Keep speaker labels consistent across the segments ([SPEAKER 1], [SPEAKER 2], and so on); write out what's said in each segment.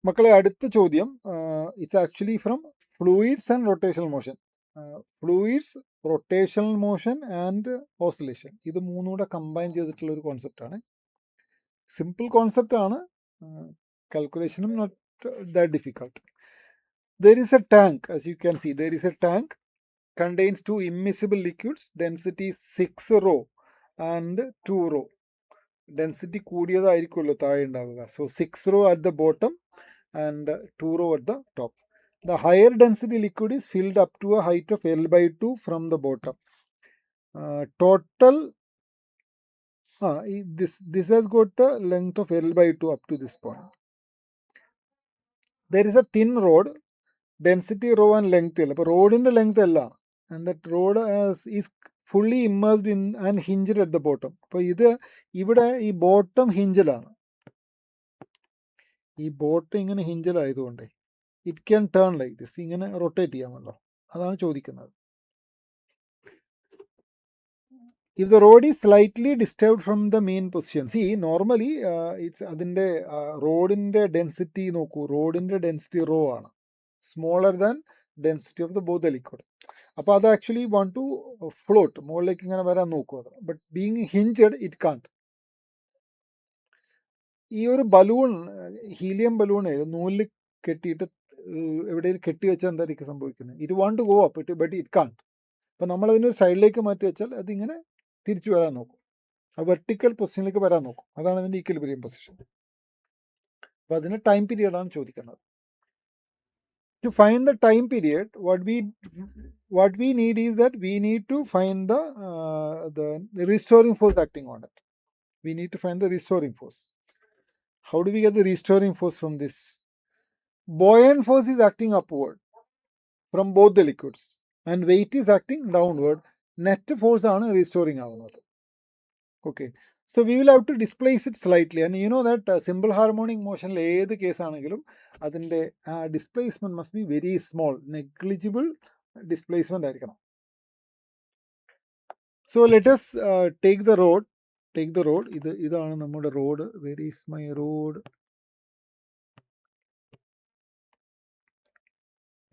[SPEAKER 1] മക്കളെ അടുത്ത ചോദ്യം its actually from fluids and rotational motion. Fluids, rotational motion and oscillation, ഇത് മൂന്നും കൂടെ കമ്പൈൻ ചെയ്തിട്ടുള്ള ഒരു കോൺസെപ്റ്റാണ്. സിമ്പിൾ കോൺസെപ്റ്റാണ്, calculationum not that difficult. There is a tank, as you can see, there is a tank, contains two immiscible liquids, density 6 rho and 2 rho. Density കൂടിയതായിരിക്കുമല്ലോ താഴെ ഉണ്ടാവുക. So 6 rho at the bottom and 2 rho at the top. The higher density liquid is filled up to a height of L/2 from the bottom. Total this has got a length of L/2 up to this point. There is a thin rod, density rho and length L. അപ്പോൾ റോഡിൻ്റെ length L ആണ്. And that rod is fully immersed in and hinged at the bottom. അപ്പോൾ ഇത് ഇവിടെ ഈ bottom ഹിഞ്ചിലാണ്. ഈ bottom ഇങ്ങനെ ഹിഞ്ചിലായതുകൊണ്ട് it can turn like this, ഇങ്ങനെ റൊട്ടേറ്റ് ചെയ്യാമല്ലോ, അതാണ് ചോദിക്കുന്നത്. If the rod is slightly disturbed from the main position, see normally it's അതിൻ്റെ റോഡിൻ്റെ ഡെൻസിറ്റി നോക്കൂ, റോഡിൻ്റെ ഡെൻസിറ്റി റോ ആണ്, smaller than density of the both the liquid. അപ്പോൾ അത് ആക്ച്വലി വാണ്ട് ടു ഫ്ലോട്ട്, മുകളിലേക്ക് ഇങ്ങനെ വരാൻ നോക്കും അത്. But being hinged it can't. ഈ ഒരു ബലൂൺ, ഹീലിയം ബലൂൺ നൂലിൽ കെട്ടിയിട്ട് എവിടെയും കെട്ടി വെച്ചാൽ എന്തായിരിക്കും സംഭവിക്കുന്നത്? It want to go up but it can't. അപ്പോൾ നമ്മളതിനൊരു സൈഡിലേക്ക് മാറ്റി വെച്ചാൽ അതിങ്ങനെ തിരിച്ചു വരാൻ നോക്കും, ആ വെർട്ടിക്കൽ പൊസിഷനിലേക്ക് വരാൻ നോക്കും. അതാണ് ഇതിൻ്റെ ഈക്വിലിബ്രിയം പൊസിഷൻ. അപ്പോൾ അതിന് ടൈം പീരിയഡാണ് ചോദിക്കുന്നത്. To find the time period, what we need is that we need to find the restoring force acting on it. We need to find the restoring force. How do we get the restoring force from this? Buoyant force is acting upward from both the liquids and weight is acting downward. Net force ആണ് restoring ആവുന്നത്. Okay, so we will have to displace it slightly, and you know that simple harmonic motion ഏത് case ആണെങ്കിലും അതിൻ്റെ displacement must be very small, negligible displacement ആയിരിക്കണം. So let us take the road. ഇതാണ് നമ്മുടെ road. Where is my road?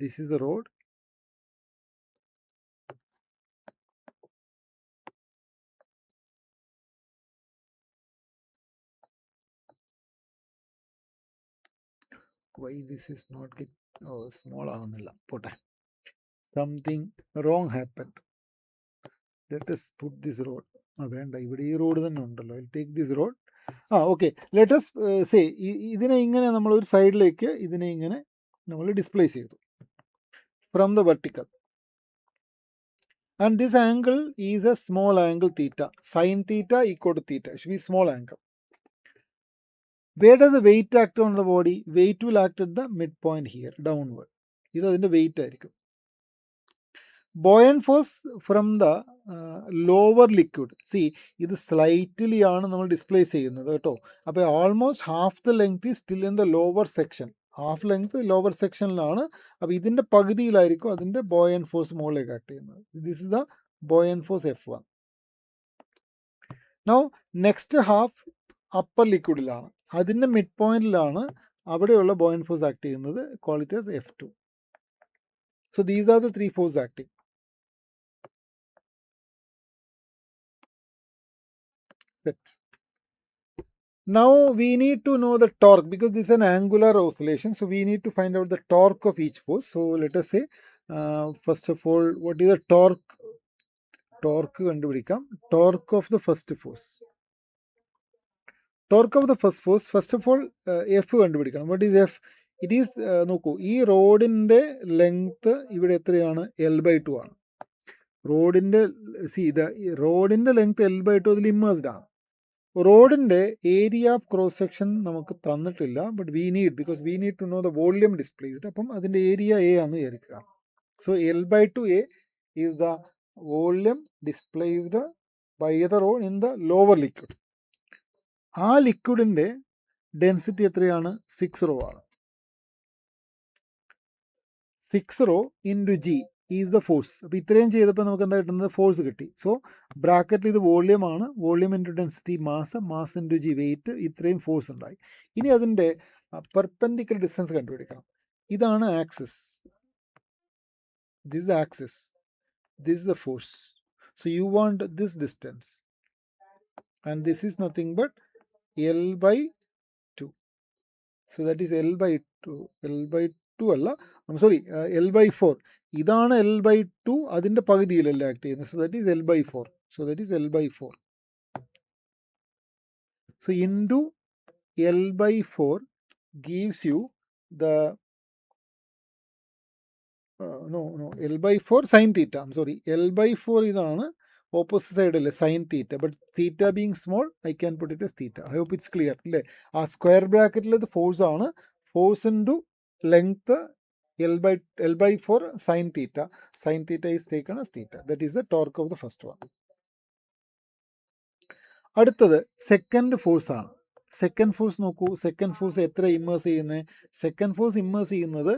[SPEAKER 1] This is the road. Why this is not get small ആവുന്നില്ല, പോട്ടെ. Something wrong happened. Let us put this road. വേണ്ട, ഇവിടെ ഈ road തന്നെ ഉണ്ടല്ലോ. I'll take this road. Okay, let us say ഇതിനെ ഇങ്ങനെ നമ്മൾ ഒരു സൈഡിലേക്ക് ഇതിനെ ഇങ്ങനെ നമ്മൾ ഡിസ്പ്ലേസ് ചെയ്തു from the vertical. And this angle is a small angle theta. Sin theta equal to theta. It should be small angle. Where does the weight act on the body? Weight will act at the midpoint here, downward. This is the weight. Buoyant force from the lower liquid. See, this is slightly displace cheyyunnathu. Almost half the length is still in the lower section. Half length lower section ലാണ്. അപ്പോൾ ഇതിൻ്റെ പകുതിയിലായിരിക്കും അതിൻ്റെ buoyant force മുകളിലേക്ക് act ചെയ്യുന്നത്. This is the buoyant force F1. Now next half upper liquidലാണ്, അതിൻ്റെ mid പോയിന്റിലാണ് അവിടെയുള്ള buoyant force act ചെയ്യുന്നത്. Call it as F2. So these are the three forces acting. Set. Now we need to know the torque, because this is an angular oscillation, so we need to find out the torque of each force. So let us say first of all, what is the torque? Torque കണ്ടുപിടിക്കാം. Torque of the first force. Torque of the first force, first of all F കണ്ടുപിടിക്കണം. What is F? It is നോക്കൂ, ഈ റോഡിൻ്റെ length ഇവിടെ എത്രയാണ്? L/2 ആണ്. റോഡിൻ്റെ റോഡിൻ്റെ ലെങ്ത് L/2 അതിൽ ഇമ്മേഴ്സ്ഡ് ആണ്. റോഡിൻ്റെ ഏരിയ ഓഫ് ക്രോസ് സെക്ഷൻ നമുക്ക് തന്നിട്ടില്ല, but we need, because we need to know the volume displaced. അപ്പം അതിൻ്റെ ഏരിയ എ ആണെന്ന് വിചാരിക്കുക. So L/2A is the volume displaced by the rod in the lower liquid. ആ ലിക്വിഡിൻ്റെ ഡെൻസിറ്റി എത്രയാണ്? 6 rho ആണ്. 6 rho into G is the force. അപ്പോൾ ഇത്രയും ചെയ്തപ്പോൾ നമുക്ക് എന്താ കിട്ടുന്നത്? ഫോഴ്സ് കിട്ടി. സോ ബ്രാക്കറ്റിൽ ഇത് വോള്യൂം ആണ്. Volume into density mass, mass into G weight, ഇത്രയും ഫോഴ്സ് ഉണ്ടായി. ഇനി അതിൻ്റെ പെർപെൻഡിക്കുലർ ഡിസ്റ്റൻസ് കണ്ടുപിടിക്കണം. ഇതാണ് axis, this is the axis, this is the force. So you want this distance, and this is nothing but L by 2. So that is L by 2. L by 2 അല്ല, I'm sorry, L by 4. ഇതാണ് L by 2, അതിൻ്റെ പകുതിയിലല്ല act ചെയ്യുന്നത്. So that is L by 4. So that is L by 4. So into L by 4 gives you the no, L by 4 sin theta. I'm sorry, L by 4 ഇതാണ് opposite side അല്ലേ, sine theta. But theta being small I can put it as theta. I hope it's clear അല്ലേ. ആ square ബ്രാക്കറ്റിൽ ഇത് force ആണ്, force into length L by 4 sin theta. Sin theta is taken as theta. That is the torque of the first one. അടുത്തത് second force ആണ്. Second force നോക്കൂ, second force എത്ര immerse ചെയ്യുന്നത്? സെക്കൻഡ് ഫോഴ്സ് ഇമ്മേഴ്സ് ചെയ്യുന്നത്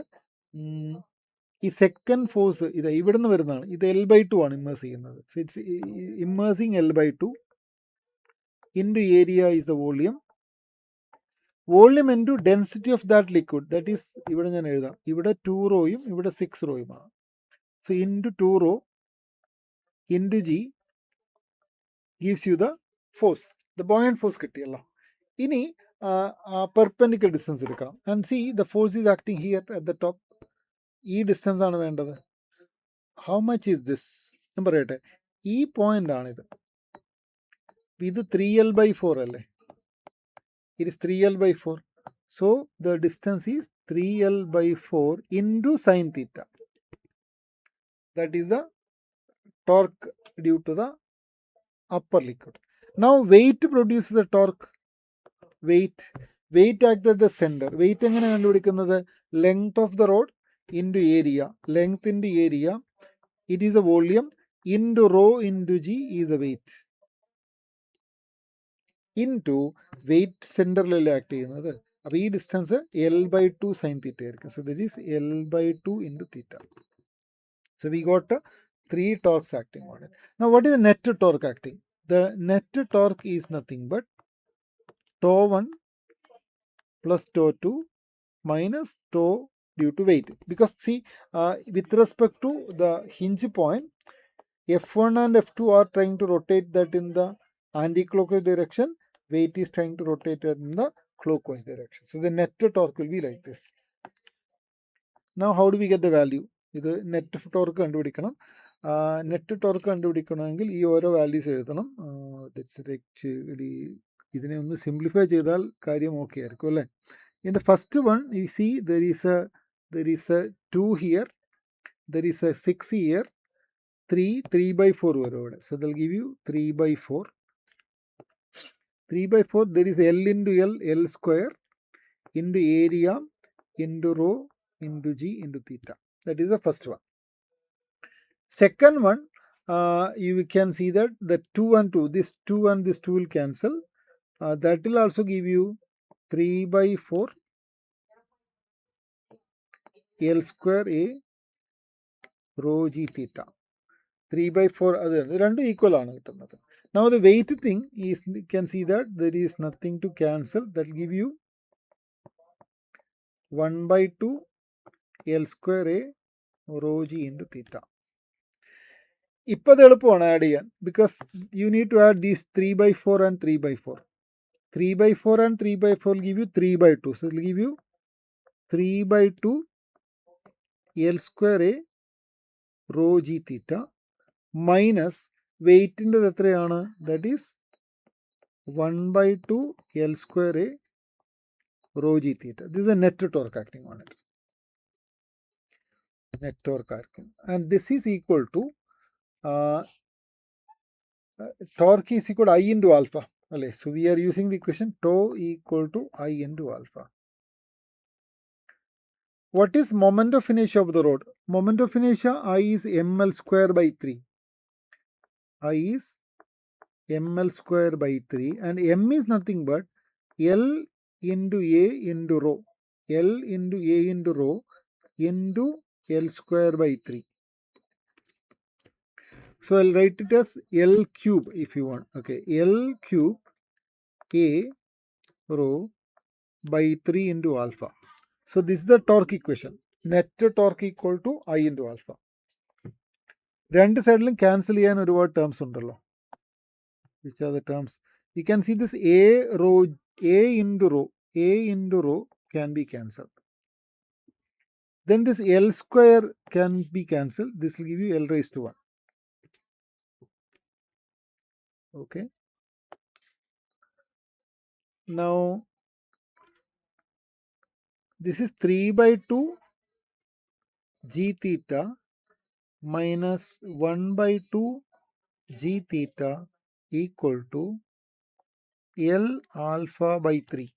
[SPEAKER 1] ഈ second force ഇത് ഇവിടുന്ന് വരുന്നതാണ്. ഇത് L by 2 ആണ് ഇമ്മേഴ്സ് ചെയ്യുന്നത്. So its immersing L by 2 into area is the volume. Volume into density of that liquid, that is ഇവിടെ ഞാൻ എഴുതാം, ഇവിടെ 2 റോയും ഇവിടെ 6 റോയുമാണ്. So into 2 rho into G gives you the force, the buoyant force കിട്ടിയല്ലോ. ഇനി പെർപെൻഡിക്കുലർ ഡിസ്റ്റൻസ് എടുക്കണം. And C the force is acting here at the top. ഈ ഡിസ്റ്റൻസ് ആണ് വേണ്ടത്. How much is this? ഞാൻ പറയട്ടെ, ഈ പോയിന്റ് ആണിത്. ഇത് 3L by 4 അല്ലേ, it is 3L by 4. So the distance is 3L by 4 into sine theta. That is the torque due to the upper liquid. Now weight produces the torque. Weight acts at the center. Weight എങ്ങനെ കണ്ടുപിടിക്കുന്നത്? Length of the rod into area. Length into area, it is a volume, into rho into G is the weight. Into weight സെൻറ്ററിലല്ലേ act ചെയ്യുന്നത്. അപ്പോൾ ഈ distance L by 2 sin theta ആയിരിക്കും. So that is L by 2 into theta. So we got 3 torques acting on it. Now what is the net torque acting? The net torque is nothing but tau 1 plus tau 2 minus tau due to weight. Because see, with respect to the hinge point, F1 and F2 are trying to rotate that in the anti-clockwise direction. Weight is trying to rotate it in the clockwise direction. So the net torque will be like this. Now how do we get the value? ഇത് net torque കണ്ടുപിടിക്കണം. Net torque കണ്ടുപിടിക്കണമെങ്കിൽ ഈ ഓരോ values എഴുതണം. Actually ഇതിനെ ഒന്ന് simplify ചെയ്താൽ കാര്യം okay ആയിരിക്കും അല്ലേ. In the first one you see there is a 2 here, there is a 6 here, 3 by 4 വരും ഇവിടെ. So they'll give you 3 by 4. 3 by 4 there is L into L square into area into rho into G into theta. That is the first one. Second one, you can see that the 2 and 2, this 2 and this 2 will cancel. That will also give you 3 by 4 L square A rho G theta. 3 by 4 other, രണ്ട് equal ആണ് കിട്ടുന്നത്. Now the weight thing is, you can see that there is nothing to cancel. That will give you 1 by 2 L square A rho G into theta. ഇപ്പോൾ അത് എളുപ്പമാണ് add ചെയ്യാൻ, because you need to add these 3 by 4 and 3 by 4. 3 by 4 and 3 by 4 will give you 3 by 2. So it will give you 3 by 2 L square A rho G theta minus വെയ്റ്റിൻ്റെ എത്രയാണ്? That is 1 by 2 L square A rho G theta. This is a net torque acting on it. Net torque acting. And this is equal to torque is equal to I into alpha. So we are using the equation tau equal to I into alpha. What is moment of inertia of the rod? Moment of inertia I is ml square by 3. I is ml square by 3 and m is nothing but L into A into rho. L into A into rho into L square by 3. So I'll write it as L cube if you want. Okay, L cube A rho by 3 into alpha. So this is the torque equation. Net torque equal to I into alpha. രണ്ട് സൈഡിലും cancel ചെയ്യാൻ ഒരുപാട് terms ഉണ്ടല്ലോ. Which are the terms? You can see this A into rho can be cancelled. Then this L square can be cancelled. This will give you L raised to 1. Okay. Now, this is 3 by 2 g theta minus 1 by 2 g theta equal to L alpha by 3.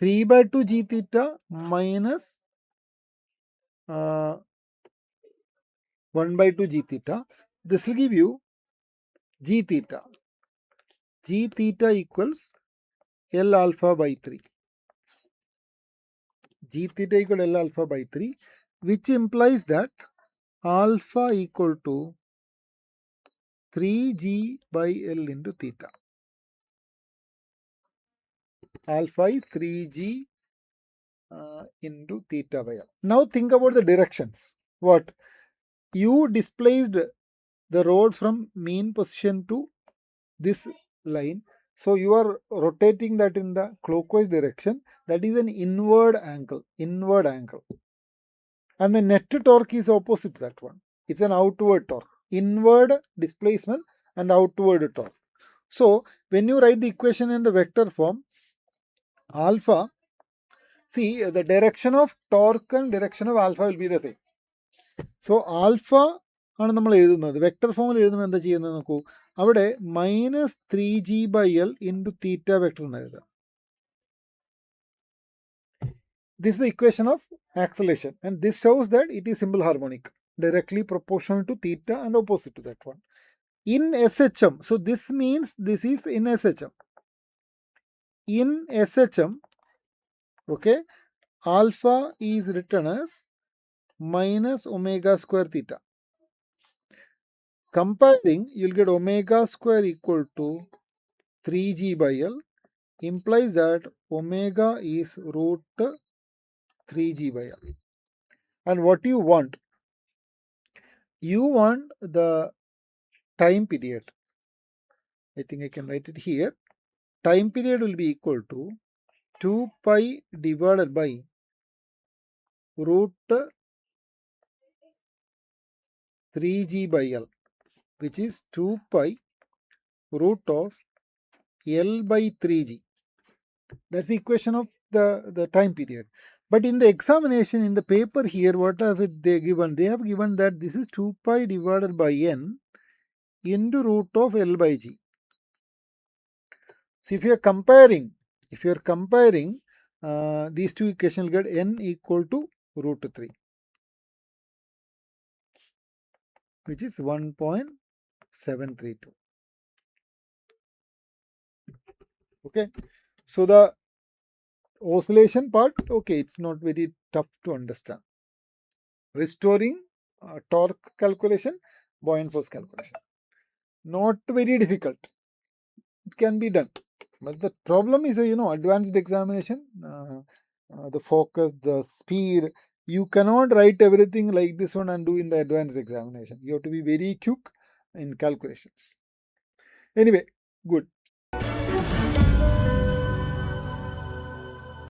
[SPEAKER 1] 3 by 2 g theta minus 1 by 2 g theta. This will give you g theta. G theta equals L alpha by 3. G theta equal L alpha by 3, which implies that alpha equal to 3g by L into theta. Alpha is 3g into theta by L. Now think about the directions. What? You displaced the rod from mean position to this line. So you are rotating that in the clockwise direction. That is an inward angle. And the net torque is opposite to that one. It's an outward torque. Inward displacement and outward torque. So when you write the equation in the vector form, alpha, see the direction of torque and direction of alpha will be the same. So alpha ആണ് നമ്മൾ എഴുതുന്നത്. Vector ഫോമിൽ എഴുതുമ്പോൾ എന്താ ചെയ്യുന്നത് നോക്കൂ. അവിടെ -3g/L into theta vector എന്ന് എഴുതാം. This is the equation of acceleration, and this shows that it is simple harmonic, directly proportional to theta and opposite to that one. In SHM, so this means this is in SHM. In SHM, okay, alpha is written as minus omega square theta. Comparing, you'll get omega square equal to 3g/L, implies that omega is root 3g/L. And what you want? You want the time period. I think I can write it here. Time period will be equal to 2 pi divided by root 3g/L, which is 2 pi root of L by 3g. That's the equation of the time period. But in the examination, in the paper here, what have they given? They have given that this is 2 pi divided by n into root of L by g. So if you are comparing these two equations, you'll get n equal to root 3, which is 1.732. Okay, so the oscillation part, okay, it's not very tough to understand. Restoring torque calculation, buoyant force calculation, not very difficult. It can be done, but the problem is advanced examination, the focus, the speed. You cannot write everything like this one and do in the advanced examination. You have to be very quick in calculations. Anyway, good.